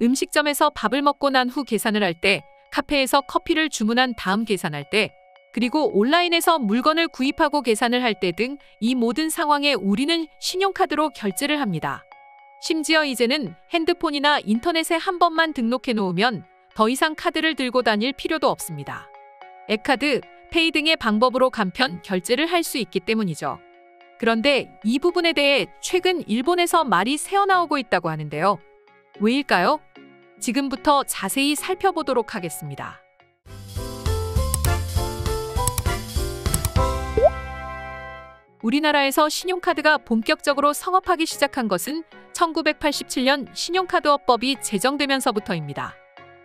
음식점에서 밥을 먹고 난 후 계산을 할 때, 카페에서 커피를 주문한 다음 계산할 때, 그리고 온라인에서 물건을 구입하고 계산을 할 때 등 이 모든 상황에 우리는 신용카드로 결제를 합니다. 심지어 이제는 핸드폰이나 인터넷에 한 번만 등록해 놓으면 더 이상 카드를 들고 다닐 필요도 없습니다. 앱카드, 페이 등의 방법으로 간편 결제를 할 수 있기 때문이죠. 그런데 이 부분에 대해 최근 일본에서 말이 새어나오고 있다고 하는데요. 왜일까요? 지금부터 자세히 살펴보도록 하겠습니다. 우리나라에서 신용카드가 본격적으로 성업하기 시작한 것은 1987년 신용카드업법이 제정되면서부터입니다.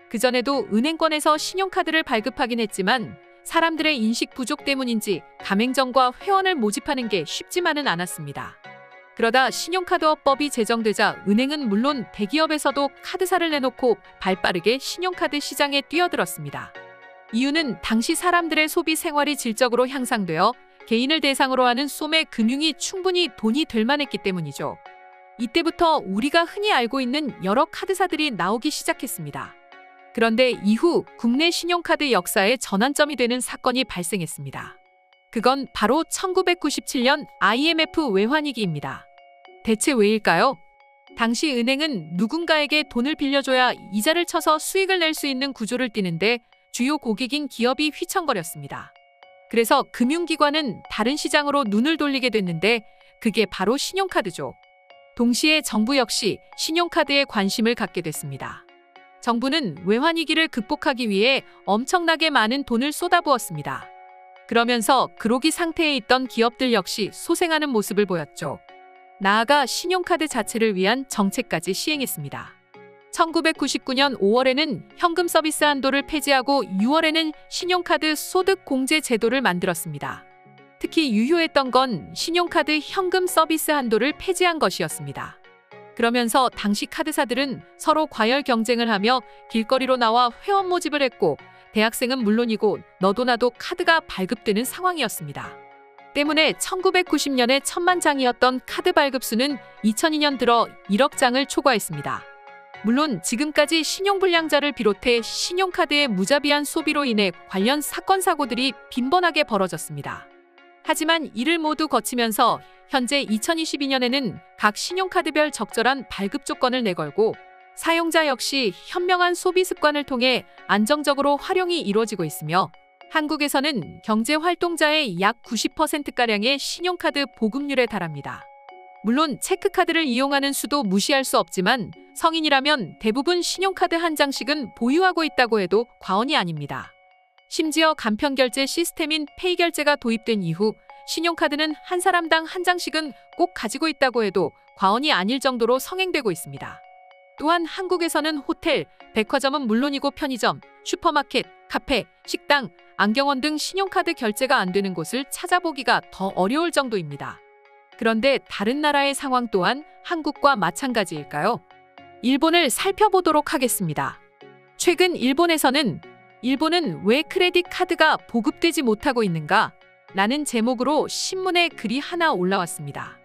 그전에도 은행권에서 신용카드를 발급하긴 했지만 사람들의 인식 부족 때문인지 가맹점과 회원을 모집하는 게 쉽지만은 않았습니다. 그러다 신용카드업법이 제정되자 은행은 물론 대기업에서도 카드사를 내놓고 발빠르게 신용카드 시장에 뛰어들었습니다. 이유는 당시 사람들의 소비 생활이 질적으로 향상되어 개인을 대상으로 하는 소매 금융이 충분히 돈이 될 만했기 때문이죠. 이때부터 우리가 흔히 알고 있는 여러 카드사들이 나오기 시작했습니다. 그런데 이후 국내 신용카드 역사에 전환점이 되는 사건이 발생했습니다. 그건 바로 1997년 IMF 외환위기입니다. 대체 왜일까요? 당시 은행은 누군가에게 돈을 빌려줘야 이자를 쳐서 수익을 낼 수 있는 구조를 띠는데 주요 고객인 기업이 휘청거렸습니다. 그래서 금융기관은 다른 시장으로 눈을 돌리게 됐는데 그게 바로 신용카드죠. 동시에 정부 역시 신용카드에 관심을 갖게 됐습니다. 정부는 외환위기를 극복하기 위해 엄청나게 많은 돈을 쏟아부었습니다. 그러면서 그로기 상태에 있던 기업들 역시 소생하는 모습을 보였죠. 나아가 신용카드 자체를 위한 정책까지 시행했습니다. 1999년 5월에는 현금 서비스 한도를 폐지하고 6월에는 신용카드 소득 공제 제도를 만들었습니다. 특히 유효했던 건 신용카드 현금 서비스 한도를 폐지한 것이었습니다. 그러면서 당시 카드사들은 서로 과열 경쟁을 하며 길거리로 나와 회원 모집을 했고 대학생은 물론이고 너도 나도 카드가 발급되는 상황이었습니다. 때문에 1990년에 1000만 장이었던 카드 발급 수는 2002년 들어 1억 장을 초과했습니다. 물론 지금까지 신용불량자를 비롯해 신용카드의 무자비한 소비로 인해 관련 사건 사고들이 빈번하게 벌어졌습니다. 하지만 이를 모두 거치면서 현재 2022년에는 각 신용카드별 적절한 발급 조건을 내걸고 사용자 역시 현명한 소비 습관을 통해 안정적으로 활용이 이루어지고 있으며 한국에서는 경제활동자의 약 90%가량의 신용카드 보급률에 달합니다. 물론 체크카드를 이용하는 수도 무시할 수 없지만 성인이라면 대부분 신용카드 한 장씩은 보유하고 있다고 해도 과언이 아닙니다. 심지어 간편결제 시스템인 페이결제가 도입된 이후 신용카드는 한 사람당 한 장씩은 꼭 가지고 있다고 해도 과언이 아닐 정도로 성행되고 있습니다. 또한 한국에서는 호텔, 백화점은 물론이고 편의점, 슈퍼마켓, 카페, 식당, 안경원 등 신용카드 결제가 안 되는 곳을 찾아보기가 더 어려울 정도입니다. 그런데 다른 나라의 상황 또한 한국과 마찬가지일까요? 일본을 살펴보도록 하겠습니다. 최근 일본은 왜 크레딧 카드가 보급되지 못하고 있는가? 라는 제목으로 신문에 글이 하나 올라왔습니다.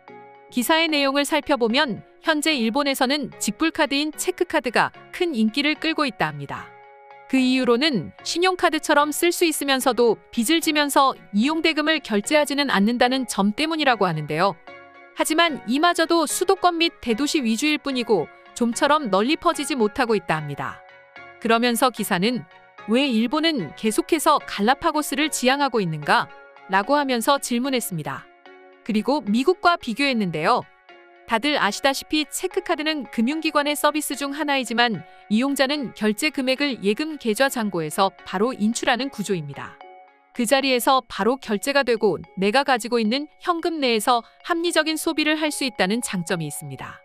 기사의 내용을 살펴보면 현재 일본에서는 직불카드인 체크카드가 큰 인기를 끌고 있다 합니다. 그 이유로는 신용카드처럼 쓸 수 있으면서도 빚을 지면서 이용대금을 결제하지는 않는다는 점 때문이라고 하는데요. 하지만 이마저도 수도권 및 대도시 위주일 뿐이고 좀처럼 널리 퍼지지 못하고 있다 합니다. 그러면서 기사는 왜 일본은 계속해서 갈라파고스를 지향하고 있는가? 라고 하면서 질문했습니다. 그리고 미국과 비교했는데요. 다들 아시다시피 체크카드는 금융기관의 서비스 중 하나이지만 이용자는 결제 금액을 예금 계좌 잔고에서 바로 인출하는 구조입니다. 그 자리에서 바로 결제가 되고 내가 가지고 있는 현금 내에서 합리적인 소비를 할 수 있다는 장점이 있습니다.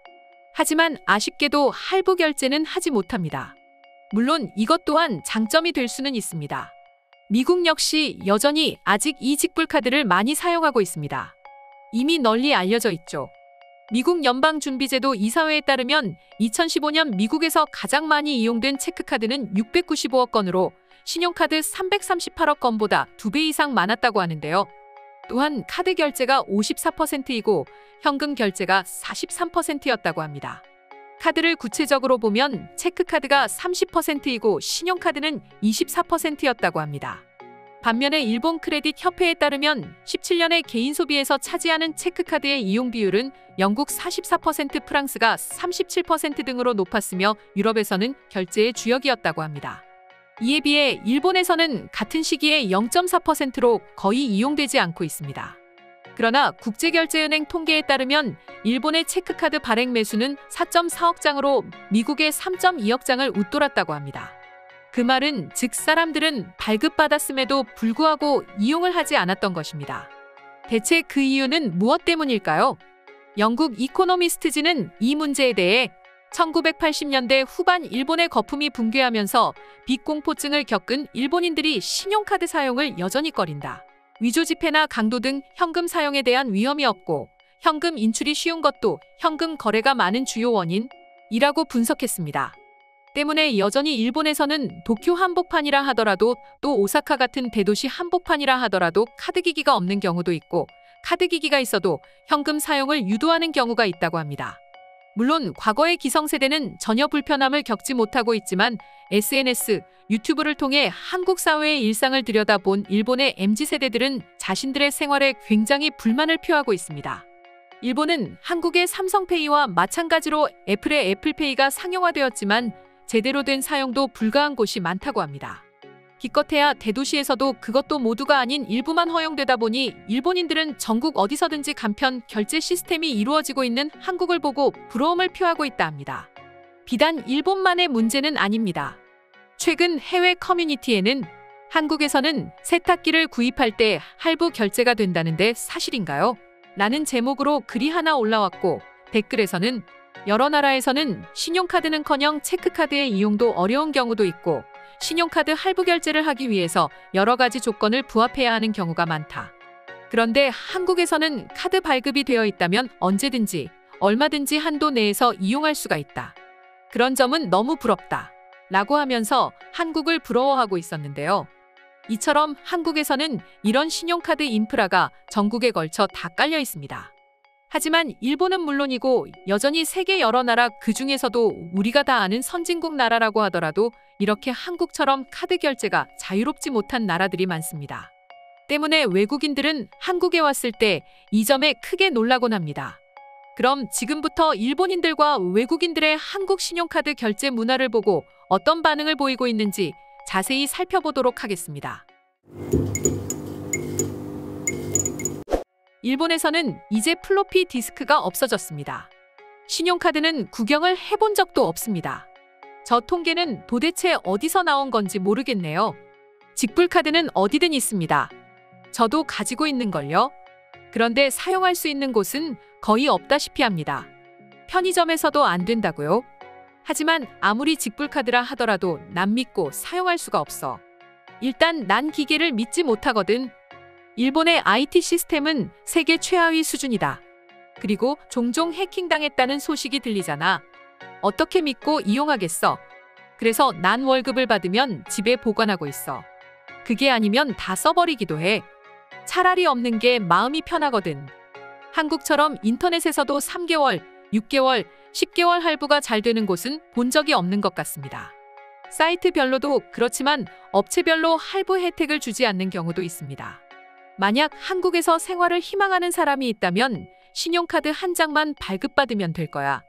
하지만 아쉽게도 할부 결제는 하지 못합니다. 물론 이것 또한 장점이 될 수는 있습니다. 미국 역시 여전히 아직 이 직불카드를 많이 사용하고 있습니다. 이미 널리 알려져 있죠. 미국 연방준비제도 이사회에 따르면 2015년 미국에서 가장 많이 이용된 체크카드는 695억 건으로 신용카드 338억 건보다 2배 이상 많았다고 하는데요. 또한 카드 결제가 54%이고 현금 결제가 43%였다고 합니다. 카드를 구체적으로 보면 체크카드가 30%이고 신용카드는 24%였다고 합니다. 반면에 일본 크레딧 협회에 따르면 17년에 개인 소비에서 차지하는 체크카드의 이용 비율은 영국 44%, 프랑스가 37% 등으로 높았으며 유럽에서는 결제의 주역이었다고 합니다. 이에 비해 일본에서는 같은 시기에 0.4%로 거의 이용되지 않고 있습니다. 그러나 국제결제은행 통계에 따르면 일본의 체크카드 발행 매수는 4.4억 장으로 미국의 3.2억 장을 웃돌았다고 합니다. 그 말은 즉 사람들은 발급받았음에도 불구하고 이용을 하지 않았던 것입니다. 대체 그 이유는 무엇 때문일까요? 영국 이코노미스트지는 이 문제에 대해 1980년대 후반 일본의 거품이 붕괴하면서 빚공포증을 겪은 일본인들이 신용카드 사용을 여전히 꺼린다. 위조 지폐나 강도 등 현금 사용에 대한 위험이 없고 현금 인출이 쉬운 것도 현금 거래가 많은 주요 원인이라고 분석했습니다. 때문에 여전히 일본에서는 도쿄 한복판이라 하더라도 또 오사카 같은 대도시 한복판이라 하더라도 카드기기가 없는 경우도 있고 카드기기가 있어도 현금 사용을 유도하는 경우가 있다고 합니다. 물론 과거의 기성세대는 전혀 불편함을 겪지 못하고 있지만 SNS, 유튜브를 통해 한국 사회의 일상을 들여다본 일본의 MZ세대들은 자신들의 생활에 굉장히 불만을 표하고 있습니다. 일본은 한국의 삼성페이와 마찬가지로 애플의 애플페이가 상용화되었지만 제대로 된 사용도 불가한 곳이 많다고 합니다. 기껏해야 대도시에서도 그것도 모두가 아닌 일부만 허용되다 보니 일본인들은 전국 어디서든지 간편 결제 시스템이 이루어지고 있는 한국을 보고 부러움을 표하고 있다 합니다. 비단 일본만의 문제는 아닙니다. 최근 해외 커뮤니티에는 한국에서는 세탁기를 구입할 때 할부 결제가 된다는데 사실인가요? 라는 제목으로 글이 하나 올라왔고 댓글에서는 여러 나라에서는 신용카드는커녕 체크카드의 이용도 어려운 경우도 있고 신용카드 할부 결제를 하기 위해서 여러 가지 조건을 부합해야 하는 경우가 많다. 그런데 한국에서는 카드 발급이 되어 있다면 언제든지 얼마든지 한도 내에서 이용할 수가 있다. 그런 점은 너무 부럽다. 라고 하면서 한국을 부러워하고 있었는데요. 이처럼 한국에서는 이런 신용카드 인프라가 전국에 걸쳐 다 깔려 있습니다. 하지만 일본은 물론이고 여전히 세계 여러 나라 그중에서도 우리가 다 아는 선진국 나라라고 하더라도 이렇게 한국처럼 카드 결제가 자유롭지 못한 나라들이 많습니다. 때문에 외국인들은 한국에 왔을 때 이 점에 크게 놀라곤 합니다. 그럼 지금부터 일본인들과 외국인들의 한국 신용카드 결제 문화를 보고 어떤 반응을 보이고 있는지 자세히 살펴보도록 하겠습니다. 일본에서는 이제 플로피 디스크가 없어졌습니다. 신용카드는 구경을 해본 적도 없습니다. 저 통계는 도대체 어디서 나온 건지 모르겠네요. 직불카드는 어디든 있습니다. 저도 가지고 있는걸요. 그런데 사용할 수 있는 곳은 거의 없다시피 합니다. 편의점에서도 안 된다고요? 하지만 아무리 직불카드라 하더라도 난 믿고 사용할 수가 없어. 일단 난 기계를 믿지 못하거든. 일본의 IT 시스템은 세계 최하위 수준이다. 그리고 종종 해킹당했다는 소식이 들리잖아. 어떻게 믿고 이용하겠어? 그래서 난 월급을 받으면 집에 보관하고 있어. 그게 아니면 다 써버리기도 해. 차라리 없는 게 마음이 편하거든. 한국처럼 인터넷에서도 3개월, 6개월, 10개월 할부가 잘 되는 곳은 본 적이 없는 것 같습니다. 사이트별로도 그렇지만 업체별로 할부 혜택을 주지 않는 경우도 있습니다. 만약 한국에서 생활을 희망하는 사람이 있다면 신용카드 한 장만 발급받으면 될 거야.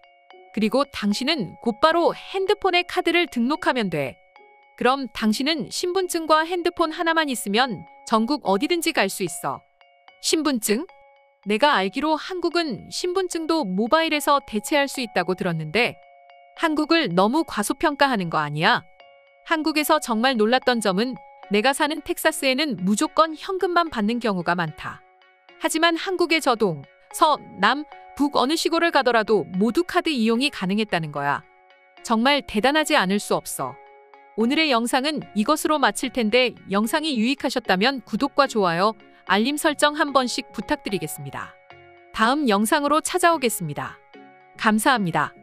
그리고 당신은 곧바로 핸드폰에 카드를 등록하면 돼. 그럼 당신은 신분증과 핸드폰 하나만 있으면 전국 어디든지 갈 수 있어. 신분증? 내가 알기로 한국은 신분증도 모바일에서 대체할 수 있다고 들었는데 한국을 너무 과소평가하는 거 아니야? 한국에서 정말 놀랐던 점은 내가 사는 텍사스에는 무조건 현금만 받는 경우가 많다. 하지만 한국의 저동, 서, 남, 북 어느 시골을 가더라도 모두 카드 이용이 가능했다는 거야. 정말 대단하지 않을 수 없어. 오늘의 영상은 이것으로 마칠 텐데 영상이 유익하셨다면 구독과 좋아요, 알림 설정 한 번씩 부탁드리겠습니다. 다음 영상으로 찾아오겠습니다. 감사합니다.